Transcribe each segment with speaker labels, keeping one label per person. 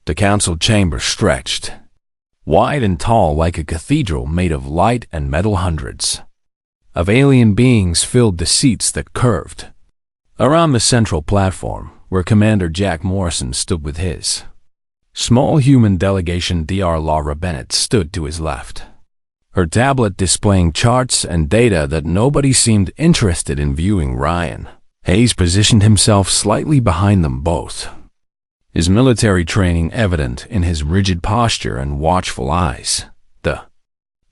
Speaker 1: The council chamber stretched, wide and tall like a cathedral made of light and metal. Hundreds of alien beings filled the seats that curved around the central platform, where Commander Jack Morrison stood with his small human delegation. Dr. Laura Bennett stood to his left, her tablet displaying charts and data that nobody seemed interested in viewing. Ryan Hayes positioned himself slightly behind them both, his military training evident in his rigid posture and watchful eyes. The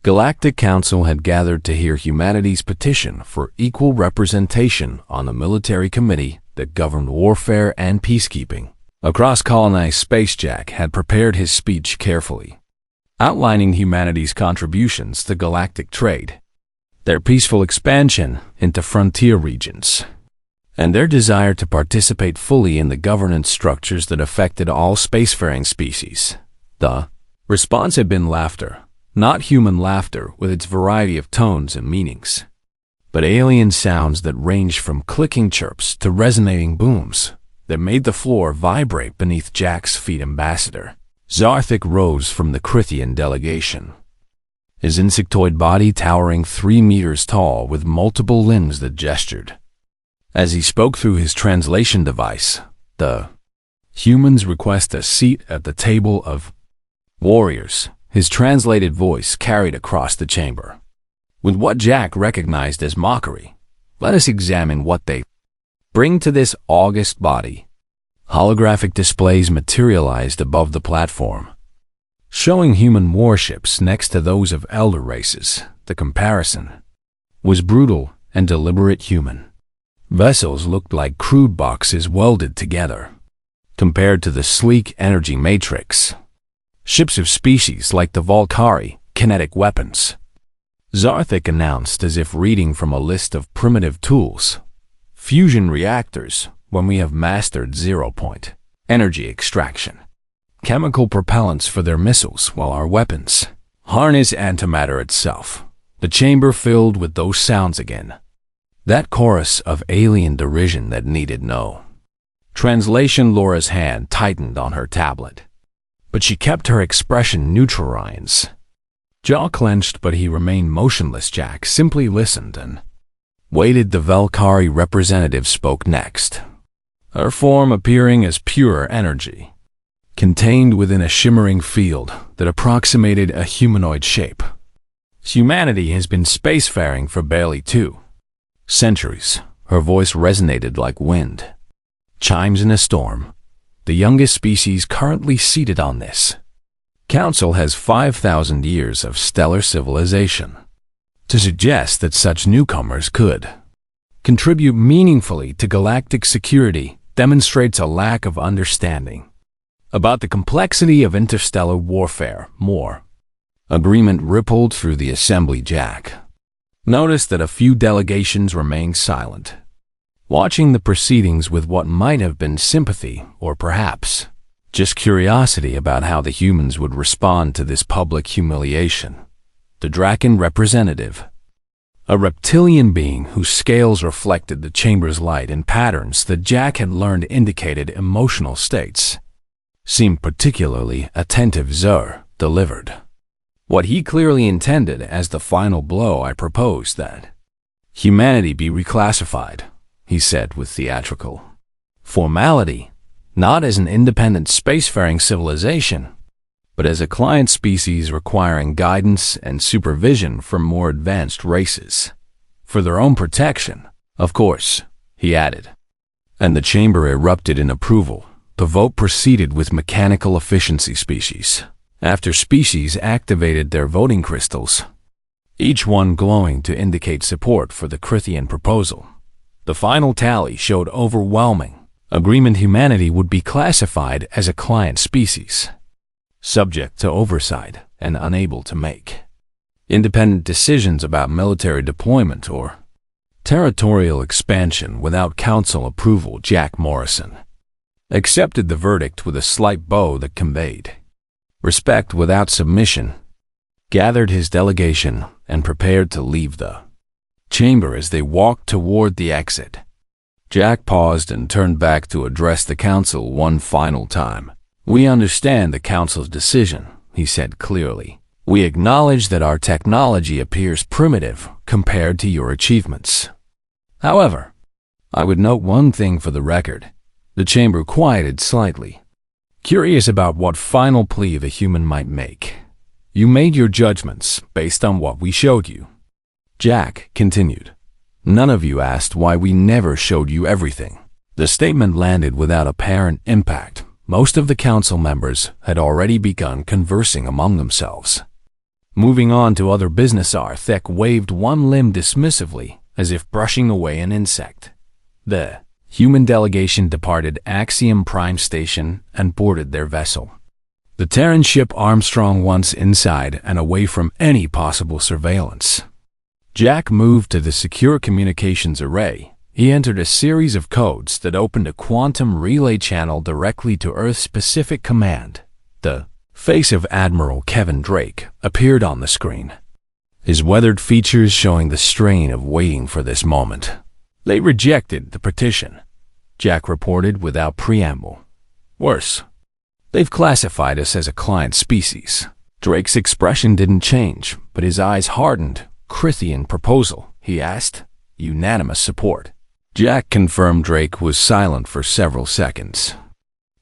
Speaker 1: Galactic Council had gathered to hear humanity's petition for equal representation on the military committee that governed warfare and peacekeeping across colonized space. Jack had prepared his speech carefully, outlining humanity's contributions to galactic trade, their peaceful expansion into frontier regions, and their desire to participate fully in the governance structures that affected all spacefaring species. The response had been laughter, not human laughter with its variety of tones and meanings, but alien sounds that ranged from clicking chirps to resonating booms that made the floor vibrate beneath Jack's feet. Ambassador Zarthik rose from the Krithian delegation, his insectoid body towering 3 meters tall with multiple limbs that gestured. As he spoke through his translation device, the humans request a seat at the table of warriors. His translated voice carried across the chamber, with what Jack recognized as mockery. Let us examine what they bring to this august body. Holographic displays materialized above the platform, showing human warships next to those of elder races. The comparison was brutal and deliberate. Human vessels looked like crude boxes welded together, compared to the sleek energy matrix. Ships of species like the Valkyrie, kinetic weapons. Zarthik announced as if reading from a list of primitive tools. Fusion reactors, when we have mastered zero-point energy extraction. Chemical propellants for their missiles, while our weapons harness antimatter itself. The chamber filled with those sounds again. That chorus of alien derision that needed no translation. Laura's hand tightened on her tablet, but she kept her expression neutral. Ryan's jaw clenched, but he remained motionless. Jack simply listened and waited. The Valkyrie representative spoke next, her form appearing as pure energy, contained within a shimmering field that approximated a humanoid shape. Humanity has been spacefaring for barely 2 centuries. Her voice resonated like wind chimes in a storm. The youngest species currently seated on this council has 5,000 years of stellar civilization. To suggest that such newcomers could contribute meaningfully to galactic security demonstrates a lack of understanding about the complexity of interstellar warfare. More agreement rippled through the assembly. Jack noticed that a few delegations remained silent, watching the proceedings with what might have been sympathy or perhaps just curiosity about how the humans would respond to this public humiliation. The Draken representative, a reptilian being whose scales reflected the chamber's light in patterns that Jack had learned indicated emotional states, seemed particularly attentive. Zur delivered what he clearly intended as the final blow. I propose that humanity be reclassified, he said with theatrical formality, not as an independent spacefaring civilization, but as a client species requiring guidance and supervision from more advanced races, for their own protection, of course, he added. And the chamber erupted in approval. The vote proceeded with mechanical efficiency. Species after species activated their voting crystals, each one glowing to indicate support for the Krithian proposal. The final tally showed overwhelming agreement. Humanity would be classified as a client species, subject to oversight and unable to make independent decisions about military deployment or territorial expansion without council approval. Jack Morrison accepted the verdict with a slight bow that conveyed respect without submission, gathered his delegation, and prepared to leave the chamber. As they walked toward the exit, Jack paused and turned back to address the council one final time. "We understand the Council's decision," he said clearly. "We acknowledge that our technology appears primitive compared to your achievements. However, I would note one thing for the record." The chamber quieted slightly, curious about what final plea the human might make. "You made your judgments based on what we showed you." Jack continued. "None of you asked why we never showed you everything." The statement landed without apparent impact. Most of the council members had already begun conversing among themselves. Moving on to other business, Arthek waved one limb dismissively, as if brushing away an insect. The human delegation departed Axiom Prime Station and boarded their vessel. The Terran ship Armstrong once inside and away from any possible surveillance. Jack moved to the secure communications array. He entered a series of codes that opened a quantum relay channel directly to Earth-specific command. The face of Admiral Kevin Drake appeared on the screen, his weathered features showing the strain of waiting for this moment. "They rejected the petition," Jack reported without preamble. "Worse, they've classified us as a client species." Drake's expression didn't change, but his eyes hardened. "Crithian proposal?" he asked. "Unanimous support." Jack confirmed. Drake was silent for several seconds.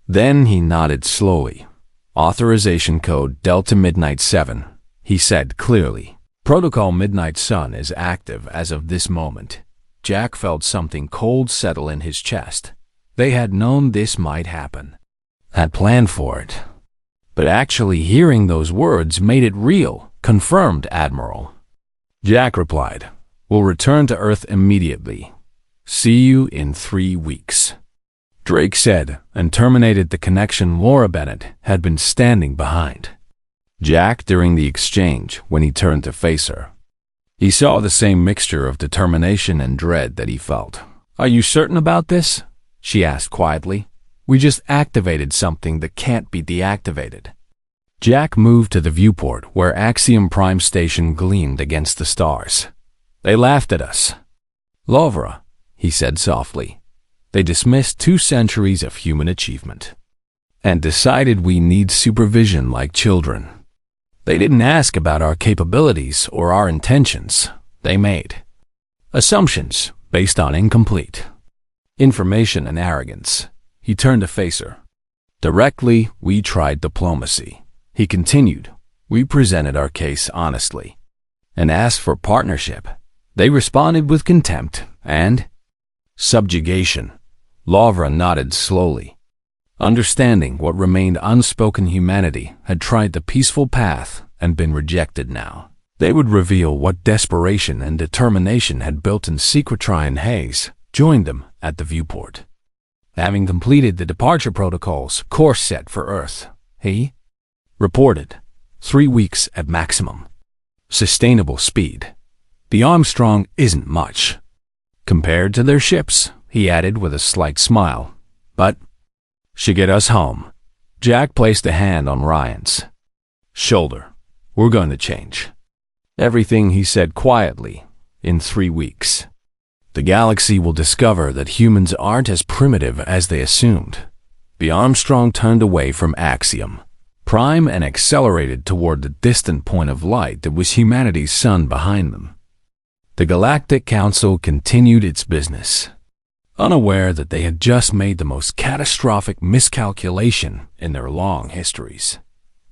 Speaker 1: Then he nodded slowly. "Authorization code Delta Midnight 7, he said clearly. "Protocol Midnight Sun is active as of this moment." Jack felt something cold settle in his chest. They had known this might happen, had planned for it. But actually hearing those words made it real. "Confirmed, Admiral." Jack replied, "We'll return to Earth immediately. See you in 3 weeks." Drake said, and terminated the connection Laura Bennett had been standing behind Jack during the exchange. When he turned to face her, he saw the same mixture of determination and dread that he felt. "Are you certain about this?" she asked quietly. "We just activated something that can't be deactivated." Jack moved to the viewport where Axiom Prime Station gleamed against the stars. "They laughed at us, Lavra," he said softly. "They dismissed 2 centuries of human achievement and decided we need supervision like children. They didn't ask about our capabilities or our intentions. They made assumptions based on incomplete information and arrogance." He turned to face her. "Directly, we tried diplomacy." He continued, "We presented our case honestly and asked for partnership. They responded with contempt and subjugation." Lavra nodded slowly. Understanding what remained unspoken, humanity had tried the peaceful path and been rejected now. They would reveal what desperation and determination had built in secret. Tryon Hayes joined them at the viewport. Having completed the departure protocols, course set for Earth, he reported 3 weeks at maximum sustainable speed. "The Armstrong isn't much compared to their ships," he added with a slight smile, "but should get us home." Jack placed a hand on Ryan's shoulder. "We're going to change everything," he said quietly. "In 3 weeks, the galaxy will discover that humans aren't as primitive as they assumed." The Armstrong turned away from Axiom Prime and accelerated toward the distant point of light that was humanity's sun behind them. The Galactic Council continued its business, unaware that they had just made the most catastrophic miscalculation in their long histories.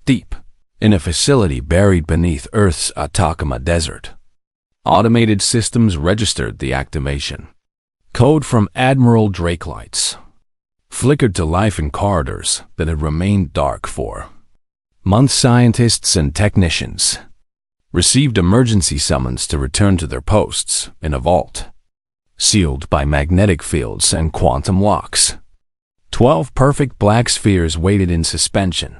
Speaker 1: Deep in a facility buried beneath Earth's Atacama Desert, automated systems registered the activation code from Admiral Drake. Lights flickered to life in corridors that had remained dark for months. Scientists and technicians received emergency summons to return to their posts in a vault, sealed by magnetic fields and quantum locks. 12 perfect black spheres waited in suspension.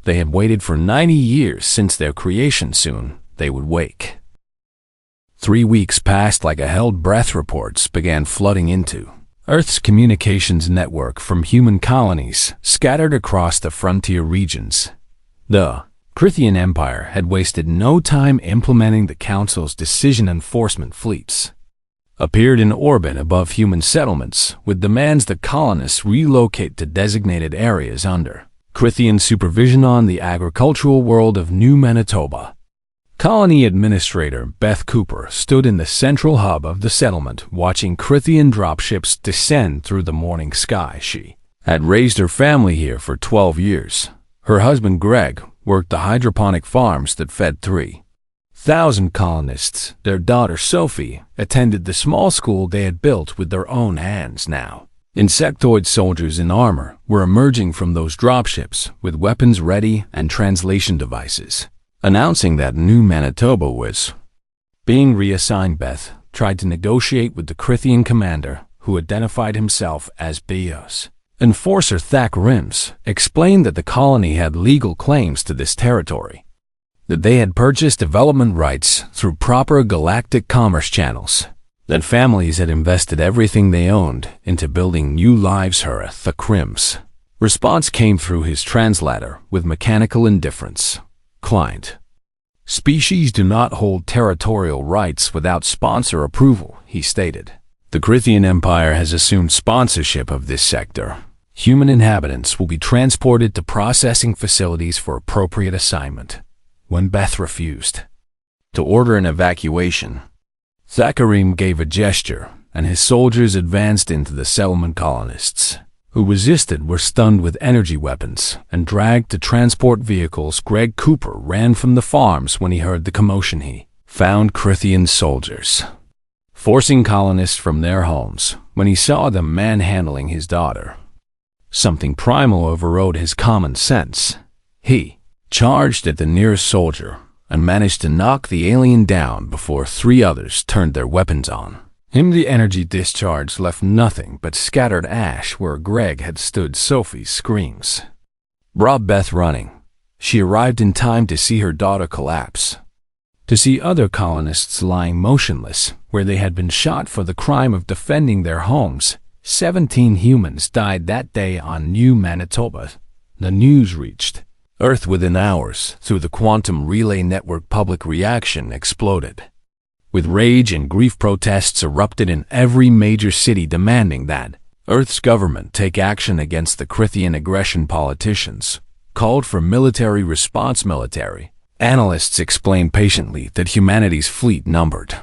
Speaker 1: They had waited for 90 years since their creation. Soon they would wake. 3 weeks passed like a held breath. Reports began flooding into Earth's communications network from human colonies scattered across the frontier regions. The Crithian Empire had wasted no time implementing the Council's decision. Enforcement fleets appeared in orbit above human settlements with demands that colonists relocate to designated areas under Crithian supervision on the agricultural world of New Manitoba. Colony Administrator Beth Cooper stood in the central hub of the settlement watching Crithian dropships descend through the morning sky. She had raised her family here for 12 years. Her husband Greg worked the hydroponic farms that fed 3,000 colonists. Their daughter Sophie attended the small school they had built with their own hands. Now, insectoid soldiers in armor were emerging from those dropships with weapons ready and translation devices, announcing that New Manitoba was being reassigned. Beth tried to negotiate with the Crithian commander, who identified himself as Bios. Enforcer Thack Rims explained that the colony had legal claims to this territory, that they had purchased development rights through proper galactic commerce channels, that families had invested everything they owned into building new lives. Thack Rims' response came through his translator with mechanical indifference. Client: species do not hold territorial rights without sponsor approval, he stated. The Crithian Empire has assumed sponsorship of this sector. Human inhabitants will be transported to processing facilities for appropriate assignment. When Beth refused to order an evacuation, Thackerim gave a gesture, and his soldiers advanced into the settlement. Colonists who resisted were stunned with energy weapons and dragged to transport vehicles. Greg Cooper ran from the farms when he heard the commotion. He found Crithian soldiers forcing colonists from their homes when he saw them manhandling his daughter. Something primal overrode his common sense. He charged at the nearest soldier and managed to knock the alien down before 3 others turned their weapons on him. The energy discharge left nothing but scattered ash where Greg had stood. Sophie's screams brought Beth running. She arrived in time to see her daughter collapse, to see other colonists lying motionless where they had been shot for the crime of defending their homes. 17 humans died that day on New Manitoba. The news reached Earth within hours through the quantum relay network. Public reaction exploded. With rage and grief, protests erupted in every major city demanding that Earth's government take action against the Crithian aggression. Politicians called for military response. Military analysts explained patiently that humanity's fleet numbered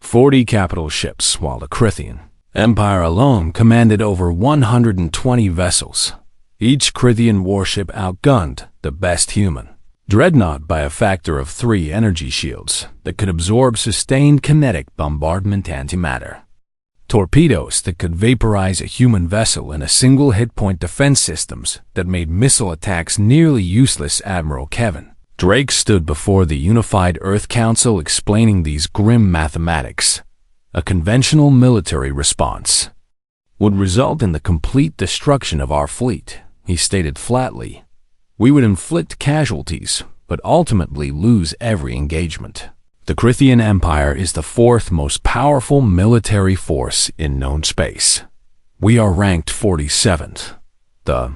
Speaker 1: 40 capital ships, while the Crithian Empire alone commanded over 120 vessels. Each Crithian warship outgunned the best human dreadnought by a factor of 3 energy shields that could absorb sustained kinetic bombardment, antimatter torpedoes that could vaporize a human vessel in a single hit point, defense systems that made missile attacks nearly useless. Admiral Kevin Drake stood before the Unified Earth Council explaining these grim mathematics. A conventional military response would result in the complete destruction of our fleet, he stated flatly. We would inflict casualties, but ultimately lose every engagement. The Crithian Empire is the 4th most powerful military force in known space. We are ranked 47th. The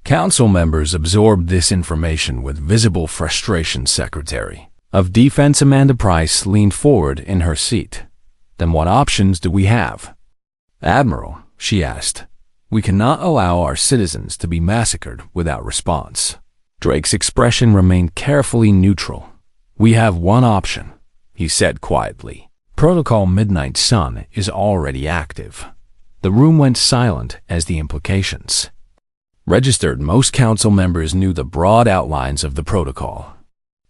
Speaker 1: council members absorbed this information with visible frustration. Secretary of Defense Amanda Price leaned forward in her seat. Then what options do we have? Admiral, she asked. We cannot allow our citizens to be massacred without response. Drake's expression remained carefully neutral. We have one option, he said quietly. Protocol Midnight Sun is already active. The room went silent as the implications registered. Most council members knew the broad outlines of the protocol.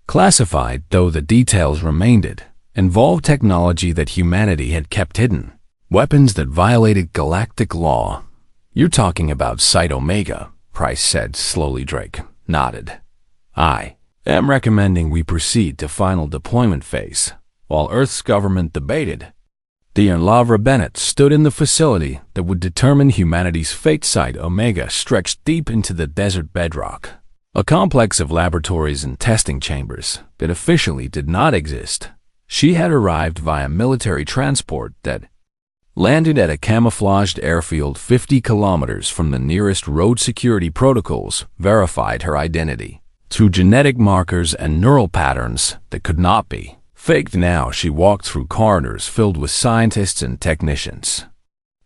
Speaker 1: Classified though the details remained, involved technology that humanity had kept hidden, weapons that violated galactic law. You're talking about Site Omega, Price said slowly. Drake nodded. I am recommending we proceed to final deployment phase. While Earth's government debated, the Lavra Bennett stood in the facility that would determine humanity's fate. Site Omega stretched deep into the desert bedrock, a complex of laboratories and testing chambers that officially did not exist. She had arrived via military transport that landed at a camouflaged airfield 50 kilometers from the nearest road. Security protocols verified her identity through genetic markers and neural patterns that could not be faked. Now she walked through corridors filled with scientists and technicians,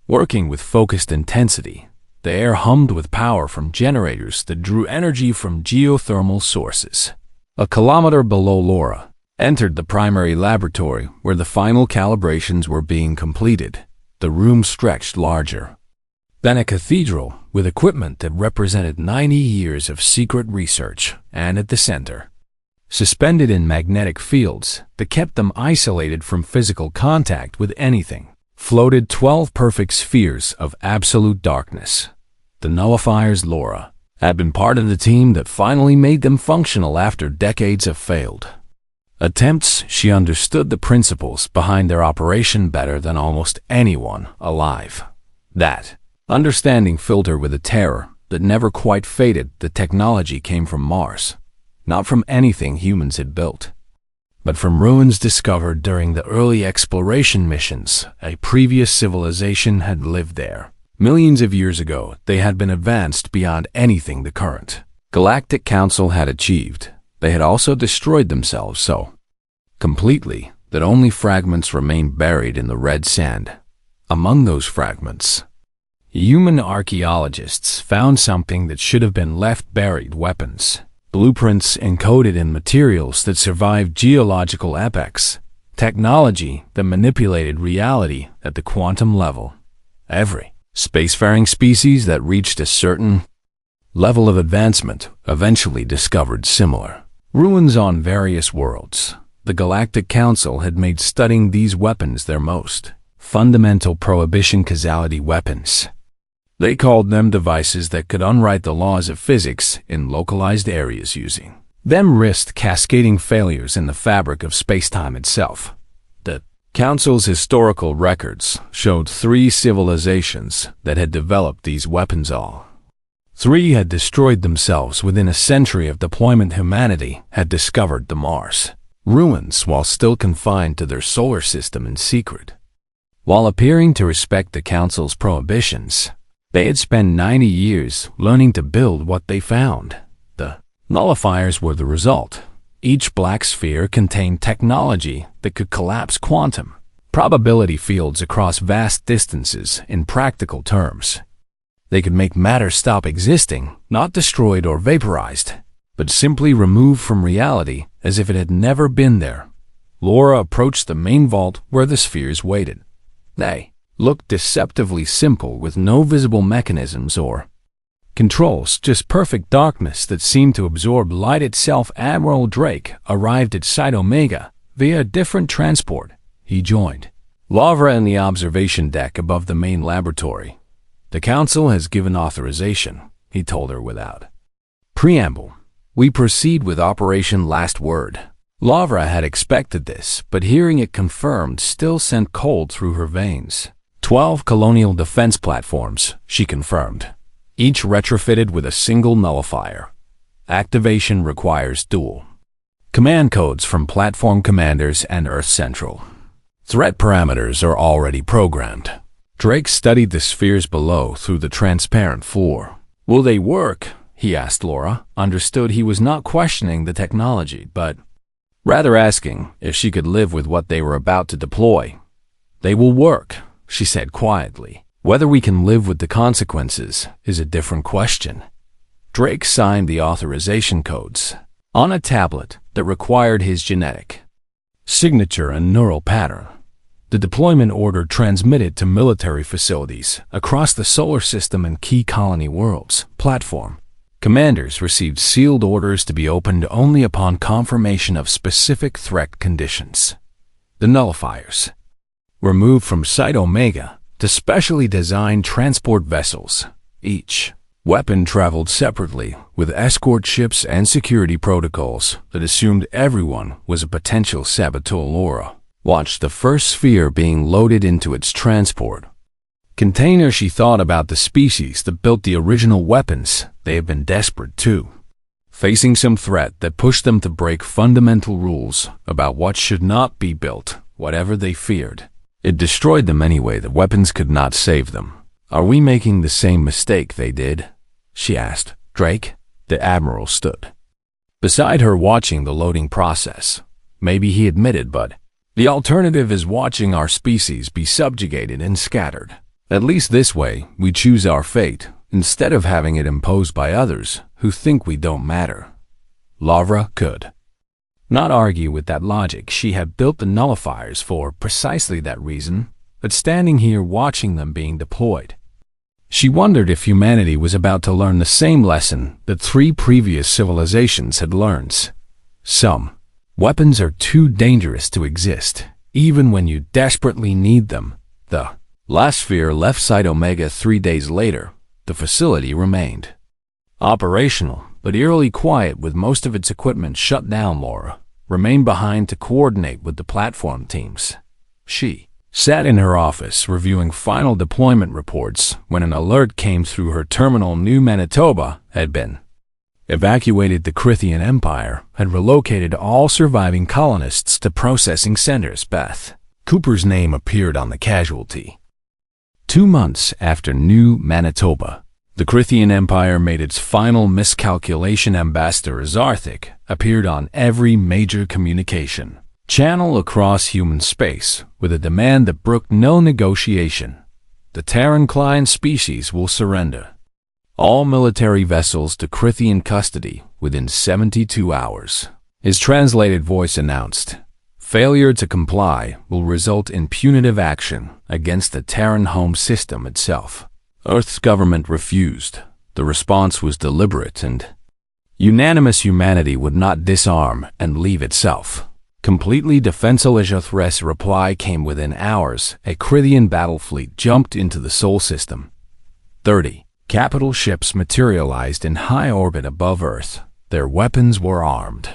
Speaker 1: working with focused intensity. The air hummed with power from generators that drew energy from geothermal sources. A kilometer below, Laura entered the primary laboratory where the final calibrations were being completed. The room stretched larger than a cathedral, with equipment that represented 90 years of secret research, and at the center, suspended in magnetic fields that kept them isolated from physical contact with anything, floated 12 perfect spheres of absolute darkness. The nullifiers. Laura had been part of the team that finally made them functional after decades of failed attempts. She understood the principles behind their operation better than almost anyone alive. That understanding filled her with a terror that never quite faded. The technology came from Mars, not from anything humans had built, but from ruins discovered during the early exploration missions. A previous civilization had lived there. Millions of years ago, they had been advanced beyond anything the current Galactic Council had achieved. They had also destroyed themselves so completely that only fragments remained buried in the red sand. Among those fragments, human archaeologists found something that should have been left buried: weapons, blueprints encoded in materials that survived geological epochs, technology that manipulated reality at the quantum level. Every spacefaring species that reached a certain level of advancement eventually discovered similar ruins on various worlds. The Galactic Council had made studying these weapons their most fundamental prohibition: causality weapons. They called them devices that could unwrite the laws of physics in localized areas. Using them risked cascading failures in the fabric of spacetime itself. The Council's historical records showed 3 civilizations that had developed these weapons. All 3 had destroyed themselves within a century of deployment. Humanity had discovered the Mars ruins while still confined to their solar system in secret. While appearing to respect the Council's prohibitions, they had spent 90 years learning to build what they found. The nullifiers were the result. Each black sphere contained technology that could collapse quantum probability fields across vast distances. In practical terms, they could make matter stop existing, not destroyed or vaporized, but simply removed from reality as if it had never been there. Laura approached the main vault where the spheres waited. They looked deceptively simple, with no visible mechanisms or controls, just perfect darkness that seemed to absorb light itself. Admiral Drake arrived at Site Omega via a different transport. He joined Lavra in the observation deck above the main laboratory. "The Council has given authorization," he told her without preamble. "We proceed with Operation Last Word." Lavra had expected this, but hearing it confirmed still sent cold through her veins. 12 colonial defense platforms, she confirmed, each retrofitted with a single nullifier. Activation requires dual command codes from platform commanders and Earth Central. Threat parameters are already programmed. Drake studied the spheres below through the transparent floor. "Will they work?" he asked. Laura understood he was not questioning the technology, but rather asking if she could live with what they were about to deploy. "They will work," she said quietly. "Whether we can live with the consequences is a different question." Drake signed the authorization codes on a tablet that required his genetic signature and neural pattern. The deployment order transmitted to military facilities across the solar system and key colony worlds. Platform commanders received sealed orders to be opened only upon confirmation of specific threat conditions. The nullifiers were moved from Site Omega to specially designed transport vessels. Each weapon traveled separately with escort ships and security protocols that assumed everyone was a potential saboteur. Laura watched the first sphere being loaded into its transport container. She thought about the species that built the original weapons. They had been desperate too, facing some threat that pushed them to break fundamental rules about what should not be built. Whatever they feared, it destroyed them anyway. The weapons could not save them. "Are we making the same mistake they did?" she asked. Drake, the Admiral, stood beside her watching the loading process. "Maybe," he admitted, "but the alternative is watching our species be subjugated and scattered. At least this way, we choose our fate. instead of having it imposed by others who think we don't matter. Lavra could not argue with that logic. She had built the nullifiers for precisely that reason, but standing here watching them being deployed, she wondered if humanity was about to learn the same lesson that 3 previous civilizations had learned. Some weapons are too dangerous to exist, even when you desperately need them. The last sphere left Site Omega 3 days later. The facility remained operational, but eerily quiet with most of its equipment shut down. Laura remained behind to coordinate with the platform teams. She sat in her office reviewing final deployment reports when an alert came through her terminal. New Manitoba had been evacuated. The Crithian Empire had relocated all surviving colonists to processing centers. Beth Cooper's name appeared on the casualty. 2 months after New Manitoba, the Crithian Empire made its final miscalculation. Ambassador Azarthic appeared on every major communication channel across human space with a demand that brooked no negotiation. The Terran Klein species will surrender all military vessels to Crithian custody within 72 hours. His translated voice announced, failure to comply will result in punitive action against the Terran home system itself. Earth's government refused. The response was deliberate and unanimous. Humanity would not disarm and leave itself completely defenseless. Earth's reply came within hours. A Crithian battle fleet jumped into the Sol system. 30 capital ships materialized in high orbit above Earth. Their weapons were armed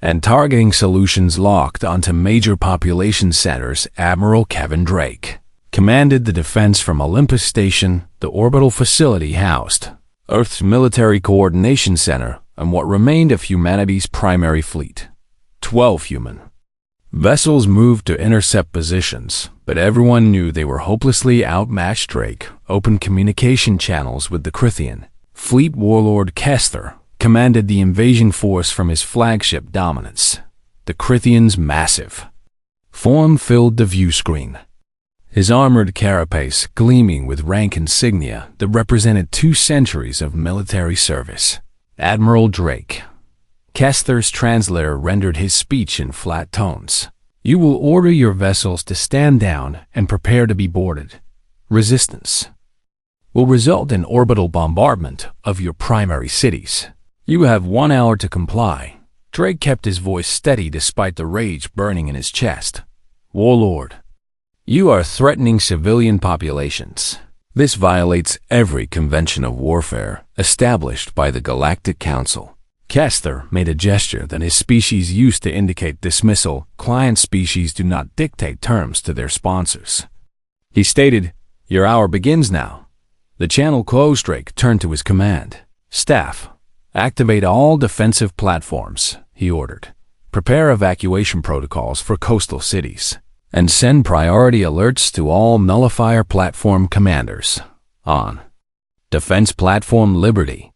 Speaker 1: and targeting solutions locked onto major population centers. Admiral Kevin Drake commanded the defense from Olympus Station, the orbital facility housed Earth's military coordination center and what remained of humanity's primary fleet. 12 human vessels moved to intercept positions, but everyone knew they were hopelessly outmatched. Drake opened communication channels with the Crithian fleet. Warlord Kester commanded the invasion force from his flagship Dominance. The Crithian's massive form filled the view screen, his armored carapace gleaming with rank insignia that represented 2 centuries of military service. Admiral Drake. Kester's translator rendered his speech in flat tones. You will order your vessels to stand down and prepare to be boarded. Resistance will result in orbital bombardment of your primary cities. You have 1 hour to comply. Drake kept his voice steady despite the rage burning in his chest. Warlord, you are threatening civilian populations. This violates every convention of warfare established by the Galactic Council. Kester made a gesture that his species used to indicate dismissal. Client species do not dictate terms to their sponsors. He stated, your hour begins now. The channel closed. Drake turned to his command. Staff, activate all defensive platforms, he ordered. Prepare evacuation protocols for coastal cities, and send priority alerts to all nullifier platform commanders. On Defense Platform Liberty,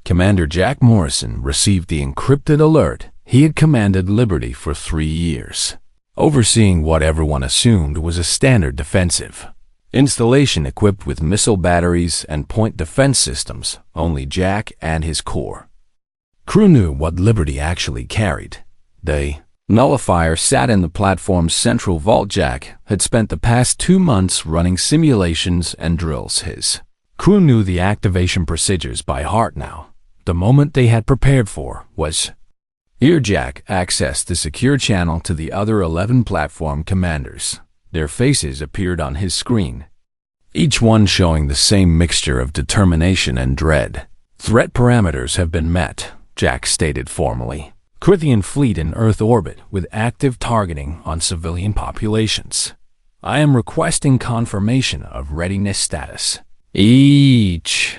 Speaker 1: Commander Jack Morrison received the encrypted alert. He had commanded Liberty for 3 years, overseeing what everyone assumed was a standard defensive installation equipped with missile batteries and point defense systems. Only Jack and his core crew knew what Liberty actually carried. The nullifier sat in the platform's central vault. Jack had spent the past 2 months running simulations and drills. His crew knew the activation procedures by heart now. The moment they had prepared for was here. Jack accessed the secure channel to the other 11 platform commanders. Their faces appeared on his screen, each one showing the same mixture of determination and dread. Threat parameters have been met, Jack stated formally. Crithian fleet in Earth orbit with active targeting on civilian populations. I am requesting confirmation of readiness status. Each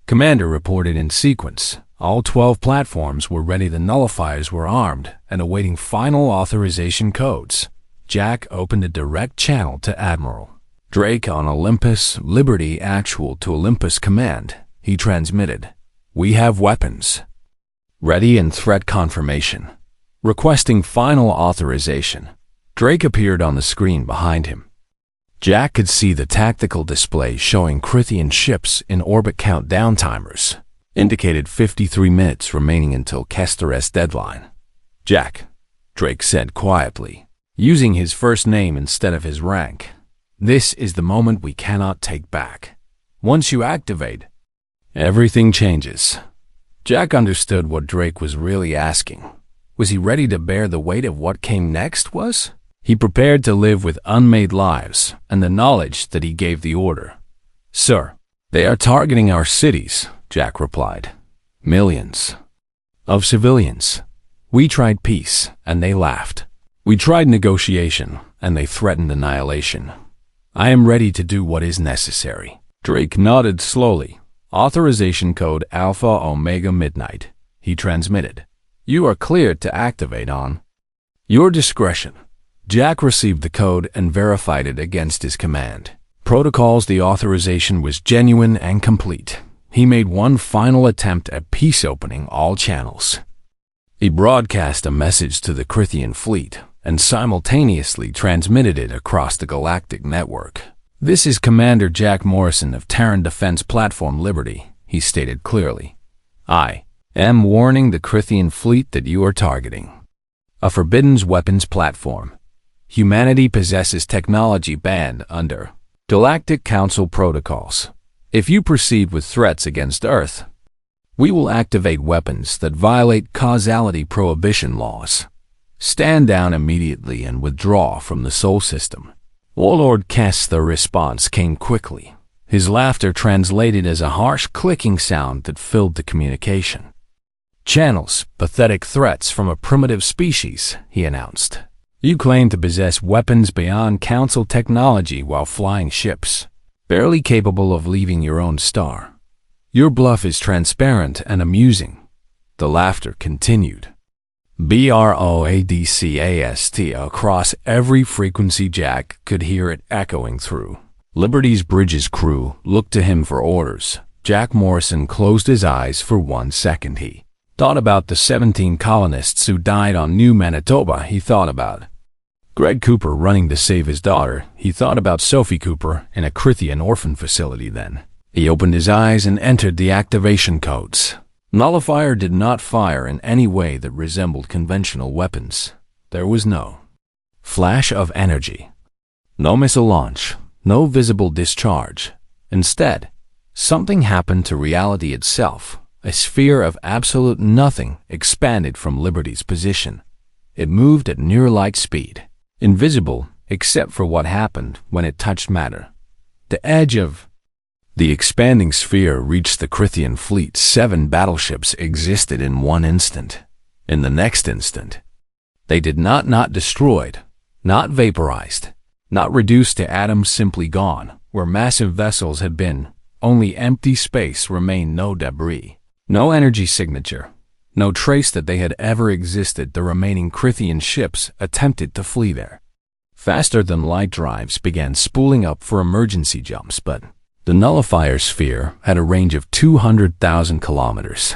Speaker 1: commander reported in sequence. All 12 platforms were ready. The nullifiers were armed and awaiting final authorization codes. Jack opened a direct channel to Admiral Drake on Olympus. Liberty actual to Olympus Command. He transmitted, we have weapons ready and threat confirmation. Requesting final authorization. Drake appeared on the screen behind him. Jack could see the tactical display showing Crithian ships in orbit countdown timers. Indicated 53 minutes remaining until Kester's deadline. Jack, Drake said quietly, using his first name instead of his rank. This is the moment we cannot take back. Once you activate, everything changes. Jack understood what Drake was really asking. Was he ready to bear the weight of what came next was? He prepared to live with unmade lives and the knowledge that he gave the order. Sir, they are targeting our cities, Jack replied. Millions of civilians. We tried peace, and they laughed. We tried negotiation, and they threatened annihilation. I am ready to do what is necessary. Drake nodded slowly. Authorization code Alpha Omega Midnight. He transmitted. You are cleared to activate on your discretion. Jack received the code and verified it against his command. Protocols, the authorization was genuine and complete. He made one final attempt at peace, opening all channels. He broadcast a message to the Crithian fleet and simultaneously transmitted it across the galactic network. This is Commander Jack Morrison of Terran Defense Platform Liberty, he stated clearly. I am warning the Crithian fleet that you are targeting a forbidden weapons platform. Humanity possesses technology banned under Galactic Council protocols. If you proceed with threats against Earth, we will activate weapons that violate causality prohibition laws. Stand down immediately and withdraw from the Sol system. Warlord Kest's response came quickly. His laughter translated as a harsh clicking sound that filled the communication. Channels, pathetic threats from a primitive species, he announced. You claim to possess weapons beyond Council technology while flying ships, barely capable of leaving your own star. Your bluff is transparent and amusing. The laughter continued. Broadcast across every frequency. Jack could hear it echoing through. Liberty's Bridges crew looked to him for orders. Jack Morrison closed his eyes for 1 second. He thought about the 17 colonists who died on New Manitoba. He thought about Greg Cooper running to save his daughter. He thought about Sophie Cooper in a Crithian orphan facility then. He opened his eyes and entered the activation codes. Nullifier did not fire in any way that resembled conventional weapons. There was no flash of energy, no missile launch, no visible discharge. Instead, something happened to reality itself. A sphere of absolute nothing expanded from Liberty's position. It moved at near light speed, invisible except for what happened when it touched matter. The edge of the expanding sphere reached the Crithian fleet. 7 battleships existed in one instant. In the next instant, they did not destroyed, not vaporized, not reduced to atoms, simply gone. Where massive vessels had been, only empty space remained, no debris, no energy signature, no trace that they had ever existed. The remaining Crithian ships attempted to flee there. Faster than light drives began spooling up for emergency jumps, but the nullifier sphere had a range of 200,000 kilometers.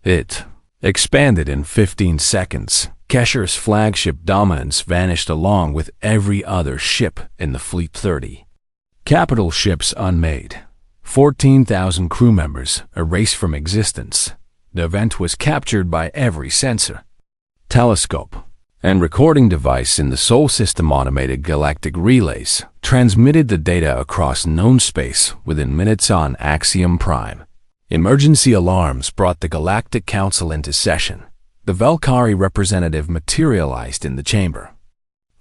Speaker 1: It expanded in 15 seconds. Kesher's flagship Dominance vanished along with every other ship in the fleet. 30 capital ships unmade. 14,000 crew members erased from existence. The event was captured by every sensor, telescope, and recording device in the Sol system. Automated galactic relays transmitted the data across known space within minutes on Axiom Prime. Emergency alarms brought the Galactic Council into session. The Valkyrie representative materialized in the chamber,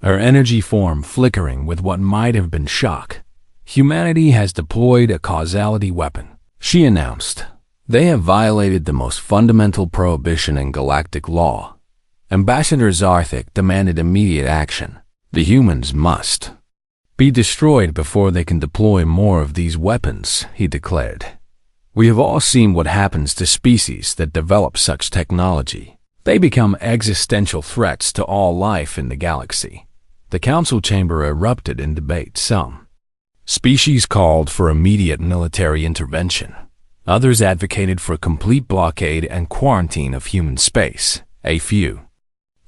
Speaker 1: her energy form flickering with what might have been shock. Humanity has deployed a causality weapon, she announced. They have violated the most fundamental prohibition in galactic law. Ambassador Zarthik demanded immediate action. The humans must be destroyed before they can deploy more of these weapons, he declared. We have all seen what happens to species that develop such technology. They become existential threats to all life in the galaxy. The council chamber erupted in debate. Some species called for immediate military intervention. Others advocated for complete blockade and quarantine of human space. A few,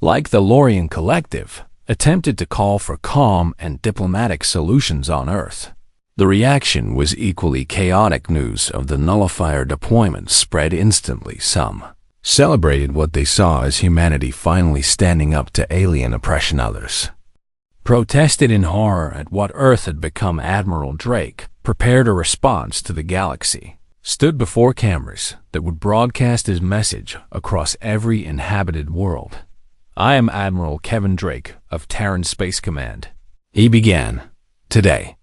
Speaker 1: like the Lorien Collective, attempted to call for calm and diplomatic solutions on Earth. The reaction was equally chaotic. News of the nullifier deployment spread instantly. Some celebrated what they saw as humanity finally standing up to alien oppression. Others protested in horror at what Earth had become. Admiral Drake prepared a response to the galaxy, stood before cameras that would broadcast his message across every inhabited world. "I am Admiral Kevin Drake of Terran Space Command," he began. "Today,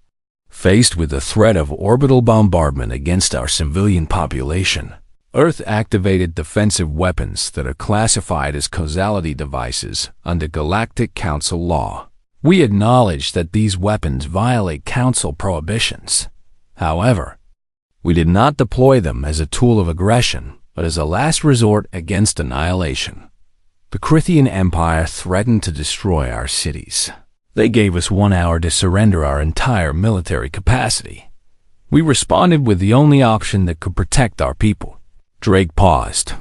Speaker 1: faced with the threat of orbital bombardment against our civilian population, Earth activated defensive weapons that are classified as causality devices under Galactic Council law. We acknowledge that these weapons violate Council prohibitions. However, we did not deploy them as a tool of aggression, but as a last resort against annihilation. The Krithian Empire threatened to destroy our cities. They gave us 1 hour to surrender our entire military capacity. We responded with the only option that could protect our people." Drake paused.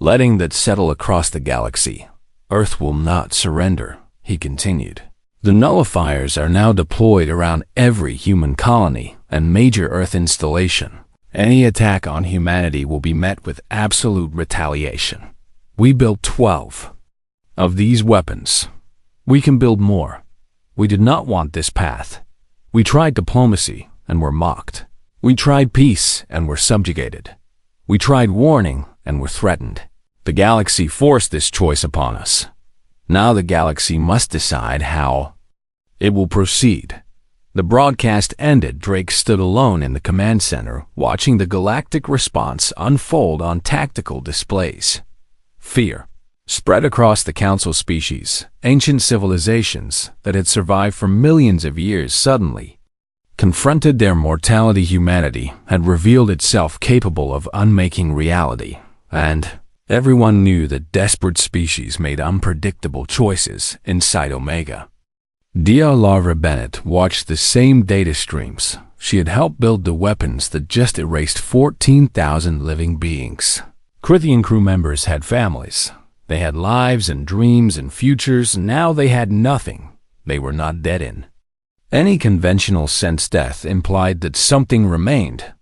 Speaker 1: "Letting that settle across the galaxy. Earth will not surrender," he continued. "The nullifiers are now deployed around every human colony and major Earth installation. Any attack on humanity will be met with absolute retaliation. We built 12 of these weapons. We can build more. We did not want this path. We tried diplomacy and were mocked. We tried peace and were subjugated. We tried warning and were threatened. The galaxy forced this choice upon us. Now the galaxy must decide how it will proceed." The broadcast ended. Drake stood alone in the command center, watching the galactic response unfold on tactical displays. Fear spread across the Council species. Ancient civilizations that had survived for millions of years suddenly confronted their mortality. Humanity had revealed itself capable of unmaking reality, and everyone knew that desperate species made unpredictable choices inside Omega. Lara Bennett watched the same data streams. She had helped build the weapons that just erased 14,000 living beings. Krithian crew members had families. They had lives and dreams and futures. Now they had nothing. They were not dead in any conventional sense. Death implied that something remained,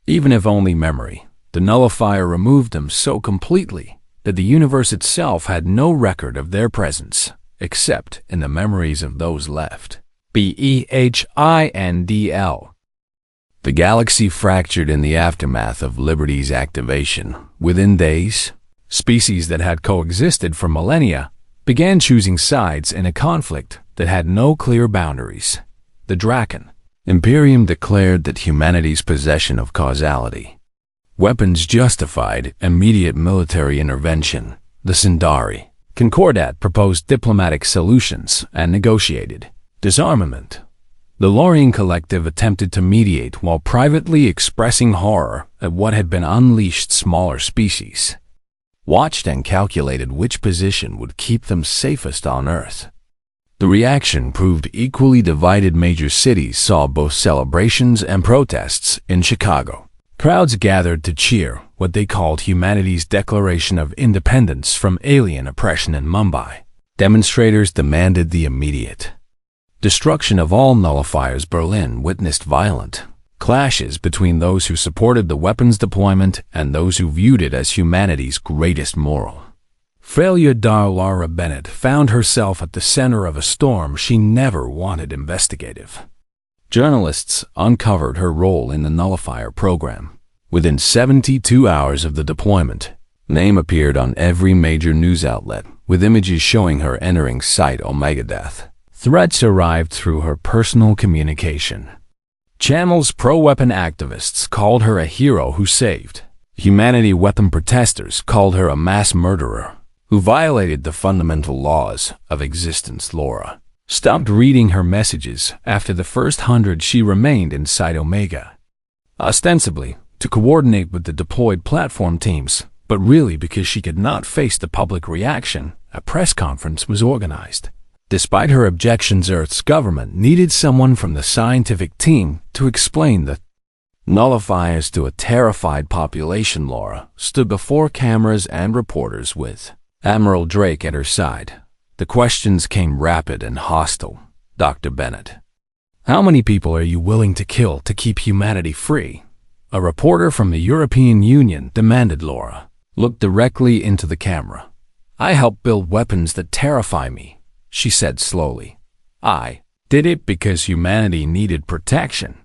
Speaker 1: even if only memory. The nullifier removed them so completely that the universe itself had no record of their presence, except in the memories of those left. BEHINDL. The galaxy fractured in the aftermath of Liberty's activation. Within days, species that had coexisted for millennia began choosing sides in a conflict that had no clear boundaries. The Draken Imperium declared that humanity's possession of causality weapons justified immediate military intervention. The Sindari Concordat proposed diplomatic solutions and negotiated disarmament. The Lorien Collective attempted to mediate while privately expressing horror at what had been unleashed. Smaller species watched and calculated which position would keep them safest on Earth. The reaction proved equally divided. Major cities saw both celebrations and protests. In Chicago, crowds gathered to cheer what they called humanity's declaration of independence from alien oppression. In Mumbai, demonstrators demanded the immediate destruction of all nullifiers. Berlin witnessed violent clashes between those who supported the weapons deployment and those who viewed it as humanity's greatest moral failure. Lara Bennett found herself at the center of a storm she never wanted. Investigative journalists uncovered her role in the nullifier program. Within 72 hours of the deployment, name appeared on every major news outlet, with images showing her entering Site Omega. Death threats arrived through her personal communication channels. Pro-weapon activists called her a hero who saved humanity. Weapon protesters called her a mass murderer who violated the fundamental laws of existence. Laura stopped reading her messages after the first 100. She remained inside Omega, ostensibly to coordinate with the deployed platform teams, but really because she could not face the public reaction. A press conference was organized. Despite her objections, Earth's government needed someone from the scientific team to explain the nullifiers to a terrified population. Laura stood before cameras and reporters with Admiral Drake at her side. The questions came rapid and hostile. Dr. Bennett. How many people are you willing to kill to keep humanity free? A reporter from the European Union demanded. Laura looked directly into the camera. I helped build weapons that terrify me, she said slowly. I did it because humanity needed protection.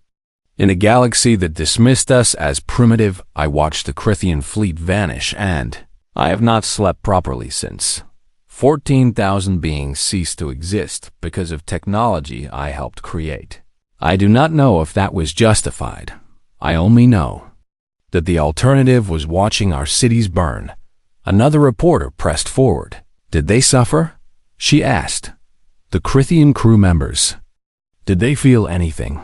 Speaker 1: In a galaxy that dismissed us as primitive, I watched the Crithian fleet vanish, and I have not slept properly since. 14,000 beings ceased to exist because of technology I helped create. I do not know if that was justified. I only know that the alternative was watching our cities burn. Another reporter pressed forward. Did they suffer? She asked. The Crithian crew members. Did they feel anything?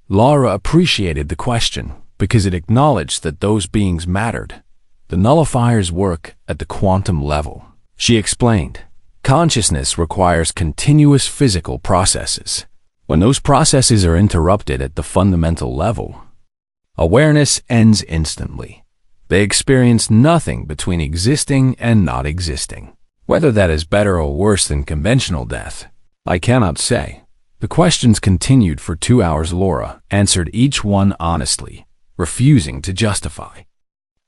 Speaker 1: Laura appreciated the question because it acknowledged that those beings mattered. The nullifiers work at the quantum level. She explained, consciousness requires continuous physical processes. When those processes are interrupted at the fundamental level, awareness ends instantly. They experience nothing between existing and not existing. Whether that is better or worse than conventional death, I cannot say. The questions continued for 2 hours. Laura answered each one honestly, refusing to justify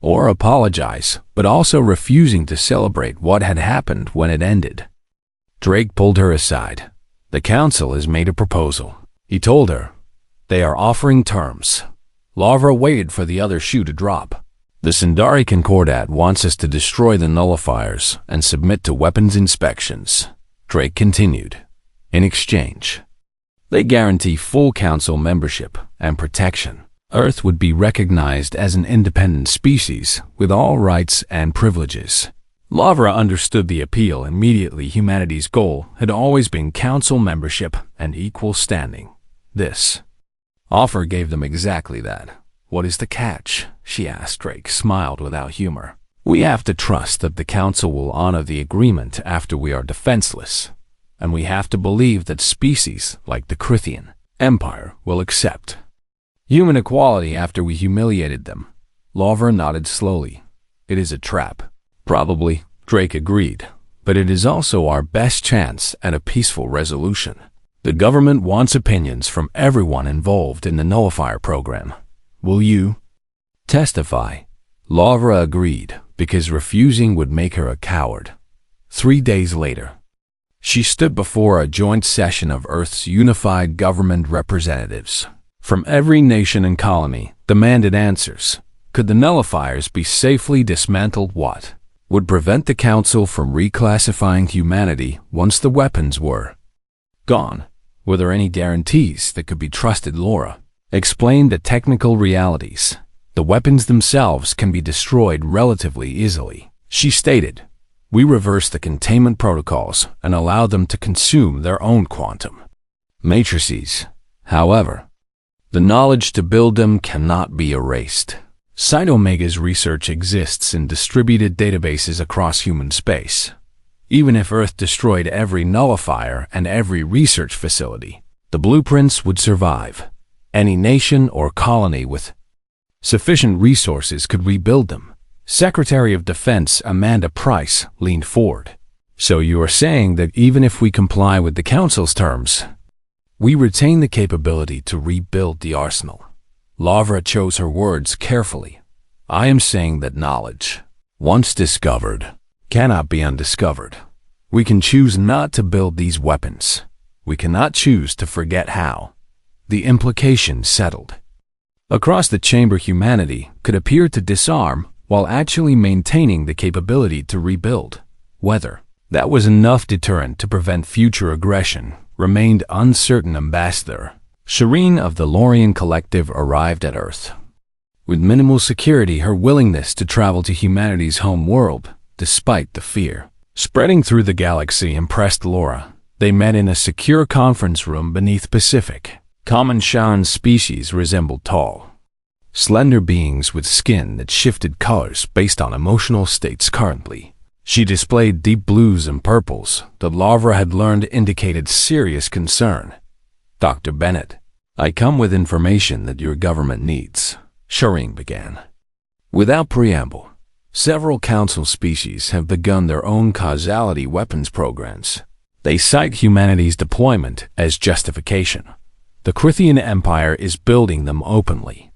Speaker 1: or apologize, but also refusing to celebrate what had happened when it ended. Drake pulled her aside. The council has made a proposal, he told her. They are offering terms. Laura waited for the other shoe to drop. The Sindari Concordat wants us to destroy the nullifiers and submit to weapons inspections, Drake continued. In exchange, they guarantee full council membership and protection. Earth would be recognized as an independent species with all rights and privileges. Laura understood the appeal immediately. Humanity's goal had always been council membership and equal standing. This offer gave them exactly that. What is the catch? She asked. Drake smiled without humor. We have to trust that the council will honor the agreement after we are defenseless, and we have to believe that species like the Crithian Empire will accept human equality after we humiliated them. Laura nodded slowly. It is a trap. Probably, Drake agreed, but it is also our best chance at a peaceful resolution. The government wants opinions from everyone involved in the nullifier program. Will you testify? Laura agreed, because refusing would make her a coward. 3 days later, she stood before a joint session of Earth's unified government representatives. From every nation and colony, demanded answers. Could the nullifiers be safely dismantled? What would prevent the council from reclassifying humanity once the weapons were gone? Were there any guarantees that could be trusted? Laura explained the technical realities. The weapons themselves can be destroyed relatively easily. She stated, we reverse the containment protocols and allow them to consume their own quantum matrices. However, the knowledge to build them cannot be erased. Cytomega's research exists in distributed databases across human space. Even if Earth destroyed every nullifier and every research facility, the blueprints would survive. Any nation or colony with sufficient resources could rebuild them. Secretary of Defense Amanda Price leaned forward. So you are saying that even if we comply with the Council's terms, we retain the capability to rebuild the arsenal? Laura chose her words carefully. I am saying that knowledge, once discovered, cannot be undiscovered. We can choose not to build these weapons. We cannot choose to forget how. The implication settled. Across the chamber, humanity could appear to disarm while actually maintaining the capability to rebuild. Whether that was enough deterrent to prevent future aggression remained uncertain. Ambassador Shireen of the Lorien Collective arrived at Earth. With minimal security, her willingness to travel to humanity's home world, despite the fear spreading through the galaxy, impressed Laura. They met in a secure conference room beneath Pacific. Common Shan species resembled tall, slender beings with skin that shifted colors based on emotional states. Currently, she displayed deep blues and purples that Laura had learned indicated serious concern. Dr. Bennett, I come with information that your government needs, Shireen began. Without preamble, several council species have begun their own causality weapons programs. They cite humanity's deployment as justification. The Krithian Empire is building them openly.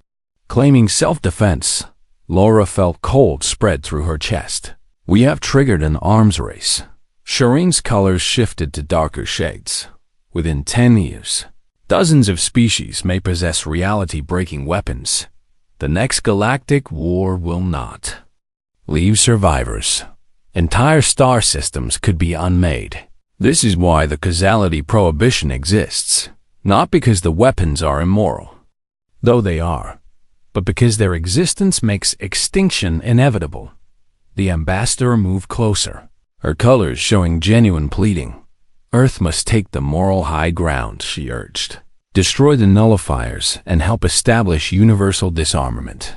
Speaker 1: Claiming self-defense, Laura felt cold spread through her chest. We have triggered an arms race. Shireen's colors shifted to darker shades. Within 10 years, dozens of species may possess reality-breaking weapons. The next galactic war will not leave survivors. Entire star systems could be unmade. This is why the causality prohibition exists, not because the weapons are immoral, though they are, but because their existence makes extinction inevitable. The ambassador moved closer, her colors showing genuine pleading. Earth must take the moral high ground, she urged. Destroy the nullifiers and help establish universal disarmament.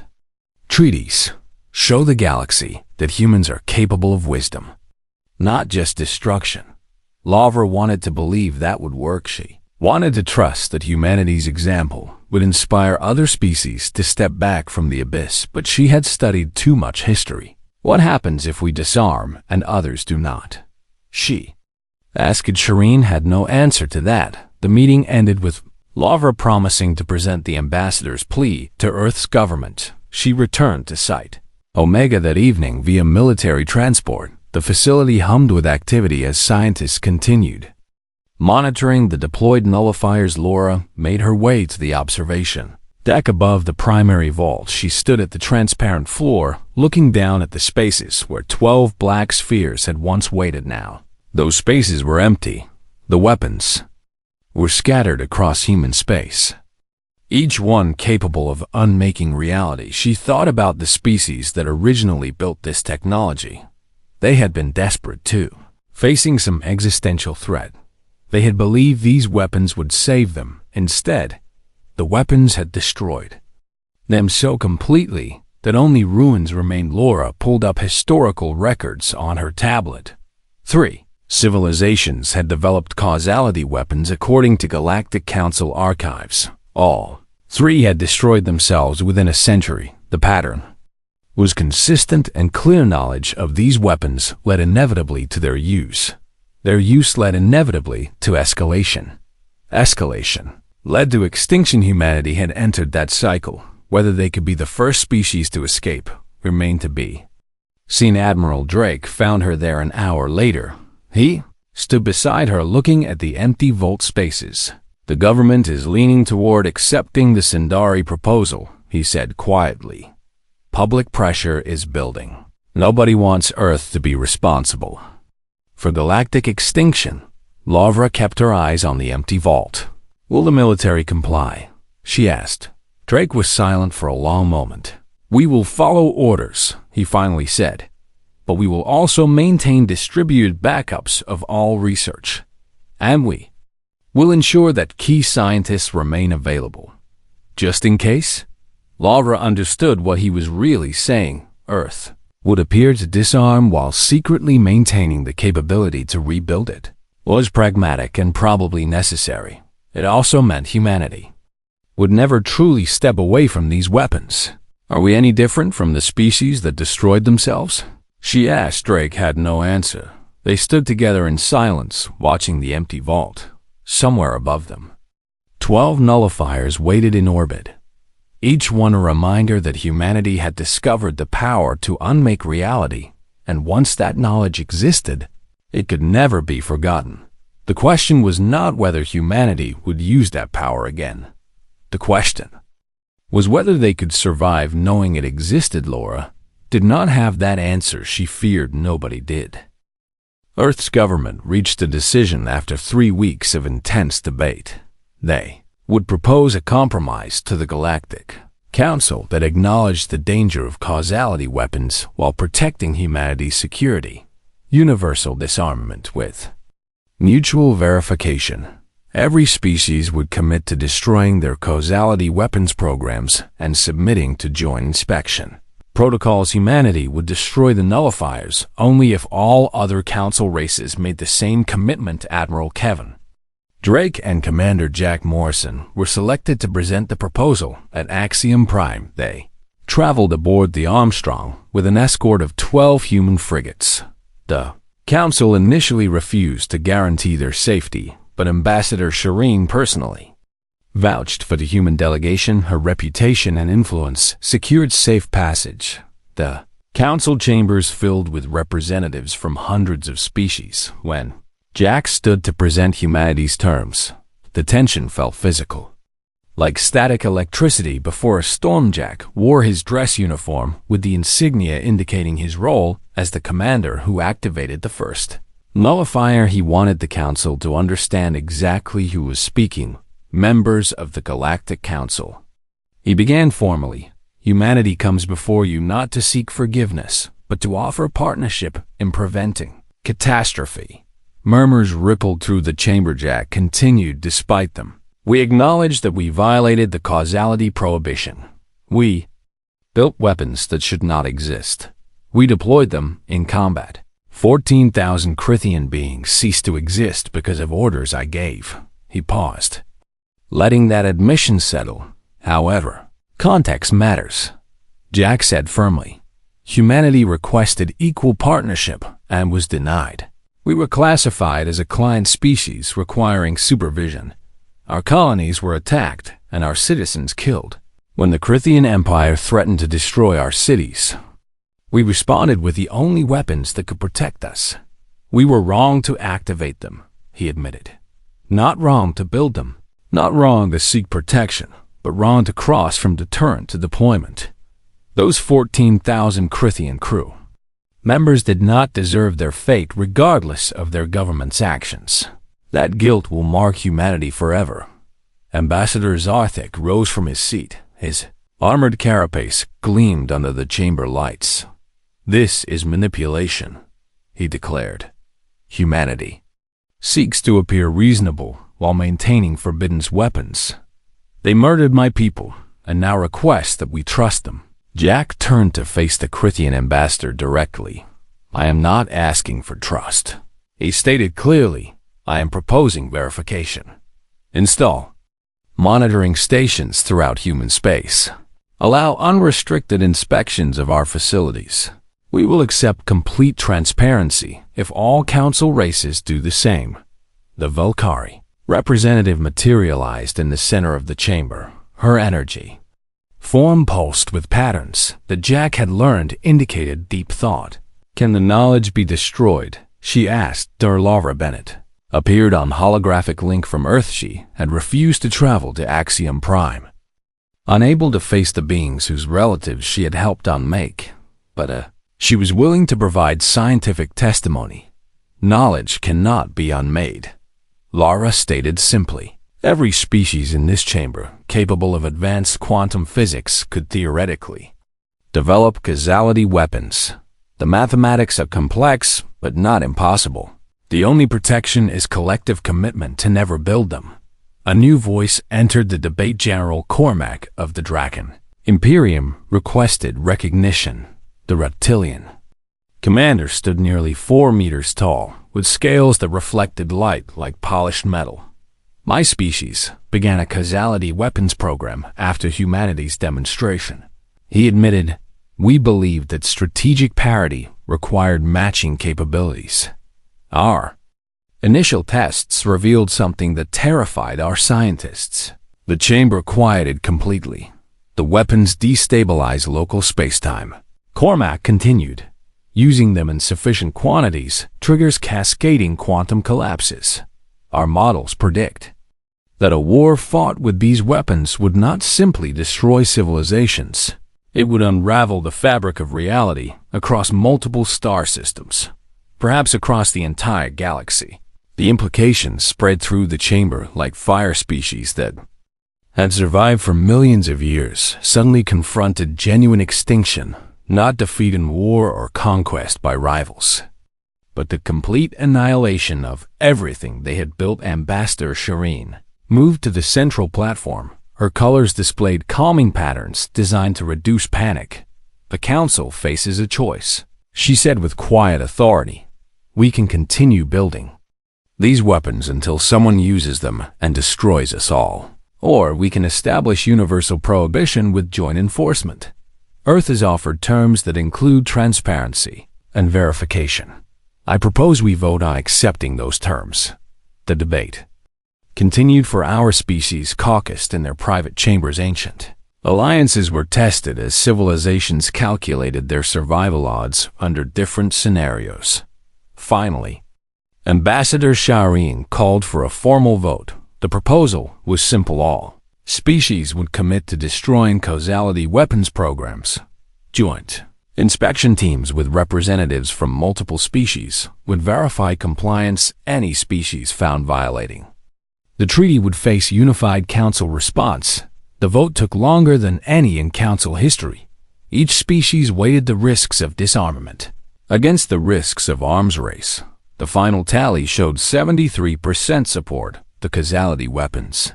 Speaker 1: Treaties show the galaxy that humans are capable of wisdom, not just destruction. Lavra wanted to believe that would work. She wanted to trust that humanity's example would inspire other species to step back from the abyss, but she had studied too much history. What happens if we disarm and others do not? She asked. Shireen had no answer to that. The meeting ended with Lavra promising to present the ambassador's plea to Earth's government. She returned to Site Omega that evening via military transport. The facility hummed with activity as scientists continued monitoring the deployed nullifiers. Laura made her way to the observation deck above the primary vault. She stood at the transparent floor, looking down at the spaces where 12 black spheres had once waited. Now, those spaces were empty. The weapons were scattered across human space, each one capable of unmaking reality. She thought about the species that originally built this technology. They had been desperate too, facing some existential threat. They had believed these weapons would save them. Instead, the weapons had destroyed them so completely that only ruins remained. Laura pulled up historical records on her tablet. 3 civilizations had developed causality weapons according to Galactic Council archives. All 3 had destroyed themselves within a century. The pattern was consistent, and clear knowledge of these weapons led inevitably to their use. Their use led inevitably to escalation. Escalation led to extinction. Humanity had entered that cycle. Whether they could be the first species to escape remained to be seen. Admiral Drake found her there an hour later. He stood beside her looking at the empty vault spaces. The government is leaning toward accepting the Sindari proposal, he said quietly. Public pressure is building. Nobody wants Earth to be responsible for galactic extinction. Lavra kept her eyes on the empty vault. Will the military comply? She asked. Drake was silent for a long moment. We will follow orders, he finally said. But we will also maintain distributed backups of all research. And we will ensure that key scientists remain available. Just in case? Lavra understood what he was really saying. Earth would appear to disarm while secretly maintaining the capability to rebuild it. Was pragmatic and probably necessary. It also meant humanity would never truly step away from these weapons. Are we any different from the species that destroyed themselves? She asked. Drake had no answer. They stood together in silence, watching the empty vault. Somewhere above them, 12 nullifiers waited in orbit, each one a reminder that humanity had discovered the power to unmake reality, and once that knowledge existed, it could never be forgotten. The question was not whether humanity would use that power again. The question was whether they could survive knowing it existed. Laura did not have that answer. She feared nobody did. Earth's government reached a decision after 3 weeks of intense debate. They would propose a compromise to the Galactic Council that acknowledged the danger of causality weapons while protecting humanity's security. Universal disarmament with mutual verification. Every species would commit to destroying their causality weapons programs and submitting to joint inspection. Protocols. Humanity would destroy the nullifiers only if all other council races made the same commitment. Admiral Kevin Drake and Commander Jack Morrison were selected to present the proposal at Axiom Prime. They traveled aboard the Armstrong with an escort of 12 human frigates. The Council initially refused to guarantee their safety, but Ambassador Shireen personally vouched for the human delegation. Her reputation and influence secured safe passage. The council chambers filled with representatives from hundreds of species. When Jack stood to present humanity's terms, the tension felt physical. Like static electricity before a storm, Jack wore his dress uniform with the insignia indicating his role as the commander who activated the first nullifier. He wanted the council to understand exactly who was speaking, members of the Galactic Council. He began formally. Humanity comes before you not to seek forgiveness, but to offer partnership in preventing catastrophe. Murmurs rippled through the chamber. Jack continued despite them. We acknowledge that we violated the causality prohibition. We built weapons that should not exist. We deployed them in combat. 14,000 Crithian beings ceased to exist because of orders I gave. He paused, letting that admission settle. However, context matters. Jack said firmly. Humanity requested equal partnership and was denied. We were classified as a client species requiring supervision. Our colonies were attacked and our citizens killed. When the Crithian Empire threatened to destroy our cities, we responded with the only weapons that could protect us. We were wrong to activate them, he admitted. Not wrong to build them. Not wrong to seek protection, but wrong to cross from deterrent to deployment. Those 14,000 Crithian crew members did not deserve their fate regardless of their government's actions. That guilt will mark humanity forever. Ambassador Zarthik rose from his seat. His armored carapace gleamed under the chamber lights. This is manipulation, he declared. Humanity seeks to appear reasonable while maintaining forbidden weapons. They murdered my people and now request that we trust them. Jack turned to face the Crithian ambassador directly. I am not asking for trust. He stated clearly, I am proposing verification. Install monitoring stations throughout human space. Allow unrestricted inspections of our facilities. We will accept complete transparency if all council races do the same. The Volcari representative materialized in the center of the chamber. Her energy, form pulsed with patterns that Jack had learned indicated deep thought. Can the knowledge be destroyed? She asked. Laura Bennett appeared on holographic link from Earth. She had refused to travel to Axiom Prime, unable to face the beings whose relatives she had helped unmake. But she was willing to provide scientific testimony. Knowledge cannot be unmade, Laura stated simply. Every species in this chamber capable of advanced quantum physics could theoretically develop causality weapons. The mathematics are complex, but not impossible. The only protection is collective commitment to never build them. A new voice entered the debate. General Cormac of the Draken Imperium requested recognition. The reptilian commander stood nearly 4 meters tall, with scales that reflected light like polished metal. My species began a causality weapons program after humanity's demonstration. He admitted, we believed that strategic parity required matching capabilities. Our initial tests revealed something that terrified our scientists. The chamber quieted completely. The weapons destabilize local space-time. Cormac continued, using them in sufficient quantities triggers cascading quantum collapses. Our models predict that a war fought with these weapons would not simply destroy civilizations. It would unravel the fabric of reality across multiple star systems, perhaps across the entire galaxy. The implications spread through the chamber like fire. Species that had survived for millions of years suddenly confronted genuine extinction, not defeat in war or conquest by rivals, but the complete annihilation of everything they had built. Ambassador Shireen moved to the central platform. Her colors displayed calming patterns designed to reduce panic. The council faces a choice, she said with quiet authority. We can continue building these weapons until someone uses them and destroys us all, or we can establish universal prohibition with joint enforcement. Earth has offered terms that include transparency and verification. I propose we vote on accepting those terms. The debate continued for our species caucused in their private chambers ancient. Alliances were tested as civilizations calculated their survival odds under different scenarios. Finally, Ambassador Shireen called for a formal vote. The proposal was simple: all species would commit to destroying causality weapons programs. Joint inspection teams with representatives from multiple species would verify compliance any species found violating. The treaty would face unified council response. The vote took longer than any in council history. Each species weighed the risks of disarmament against the risks of arms race. The final tally showed 73% support the causality weapons.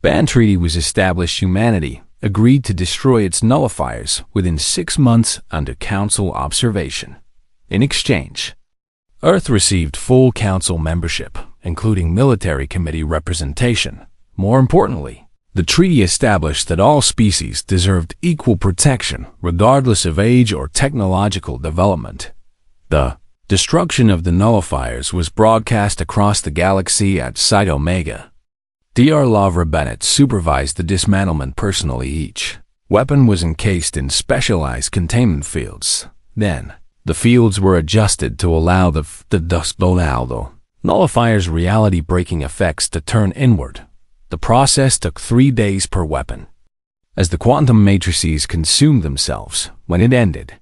Speaker 1: Ban treaty was established. Humanity agreed to destroy its nullifiers within 6 months under council observation. In exchange, Earth received full council membership, including military committee representation. More importantly, the treaty established that all species deserved equal protection regardless of age or technological development. The destruction of the nullifiers was broadcast across the galaxy at Site Omega. Dr. Lavra Bennett supervised the dismantlement personally. Each weapon was encased in specialized containment fields. Then, the fields were adjusted to allow the nullifier's reality-breaking effects to turn inward. The process took 3 days per weapon. As the quantum matrices consumed themselves, when it ended,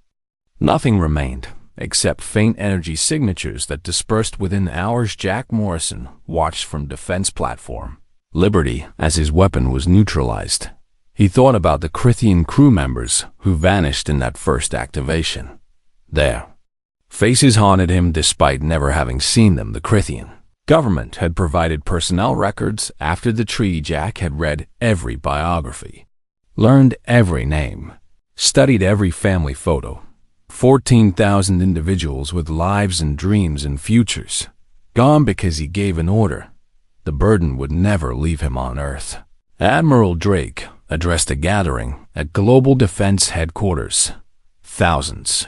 Speaker 1: nothing remained except faint energy signatures that dispersed within hours. Jack Morrison watched from defense platform Liberty as his weapon was neutralized. He thought about the Crithian crew members who vanished in that first activation. Their faces haunted him despite never having seen them. The Crithian government had provided personnel records after the treaty. Jack had read every biography, learned every name, studied every family photo. 14,000 individuals with lives and dreams and futures, gone because he gave an order. The burden would never leave him on Earth. Admiral Drake addressed a gathering at Global Defense Headquarters. Thousands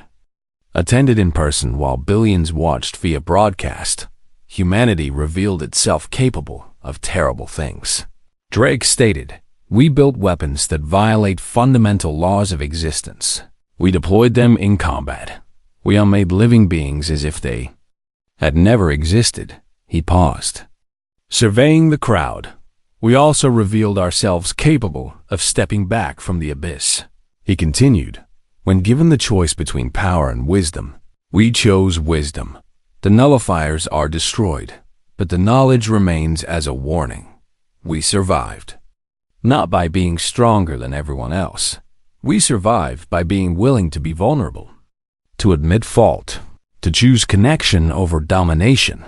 Speaker 1: attended in person while billions watched via broadcast. Humanity revealed itself capable of terrible things. Drake stated, "We built weapons that violate fundamental laws of existence. We deployed them in combat. We unmade living beings as if they had never existed." He paused, surveying the crowd. "We also revealed ourselves capable of stepping back from the abyss." He continued, "When given the choice between power and wisdom, we chose wisdom. The nullifiers are destroyed, but the knowledge remains as a warning. We survived, not by being stronger than everyone else. We survived by being willing to be vulnerable, to admit fault, to choose connection over domination."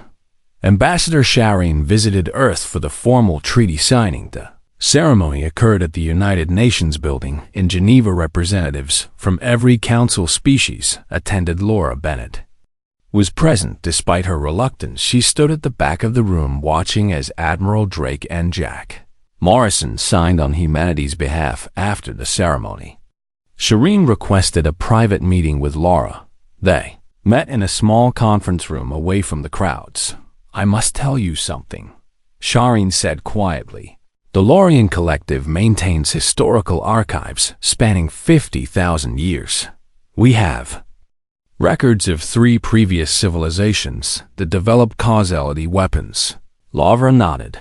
Speaker 1: Ambassador Shireen visited Earth for the formal treaty signing. The ceremony occurred at the United Nations building in Geneva. Representatives from every council species attended. Laura Bennett was present despite her reluctance. She stood at the back of the room watching as Admiral Drake and Jack Morrison signed on humanity's behalf. After the ceremony, Shireen requested a private meeting with Laura. They met in a small conference room away from the crowds. "I must tell you something," Shireen said quietly. "The Lorian Collective maintains historical archives spanning 50,000 years. We have records of 3 previous civilizations that developed causality weapons." Lavra nodded.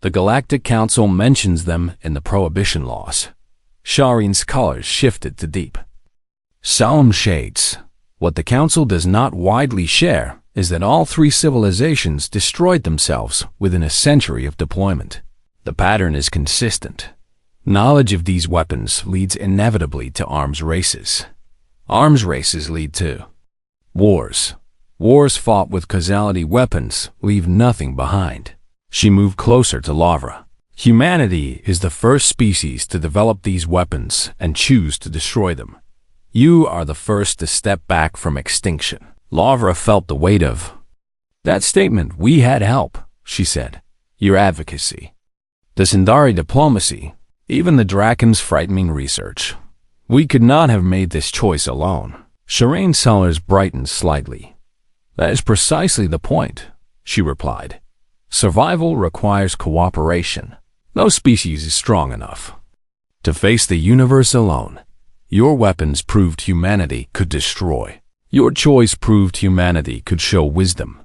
Speaker 1: "The Galactic Council mentions them in the Prohibition laws." Shireen's colors shifted to deep, solemn shades. "What the Council does not widely share is that all 3 civilizations destroyed themselves within a century of deployment. The pattern is consistent. Knowledge of these weapons leads inevitably to arms races. Arms races lead to wars. Wars fought with causality weapons leave nothing behind." She moved closer to Lavra. "Humanity is the first species to develop these weapons and choose to destroy them. You are the first to step back from extinction." Lavra felt the weight of that statement. "We had help," she said. "Your advocacy, the Sindari diplomacy, even the Draken's frightening research. We could not have made this choice alone." Shireen's colors brightened slightly. That is precisely the point, she replied. Survival requires cooperation. No species is strong enough to face the universe alone. Your weapons proved humanity could destroy. Your choice proved humanity could show wisdom.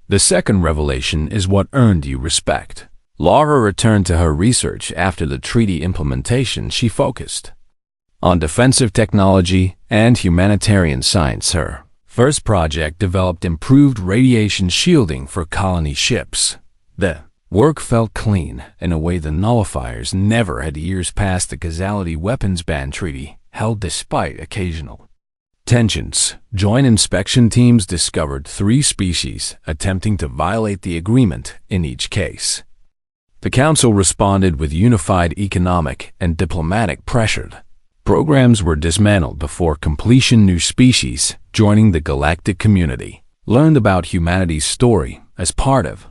Speaker 1: The second revelation is what earned you respect. Laura returned to her research after the treaty implementation. She focused on defensive technology and humanitarian science. Her first project developed improved radiation shielding for colony ships. The work felt clean in a way the nullifiers never had. Years past the causality weapons ban treaty held despite occasional tensions. Joint inspection teams discovered 3 species attempting to violate the agreement in each case. The Council responded with unified economic and diplomatic pressure. Programs were dismantled before completion. New species joining the galactic community learned about humanity's story as part of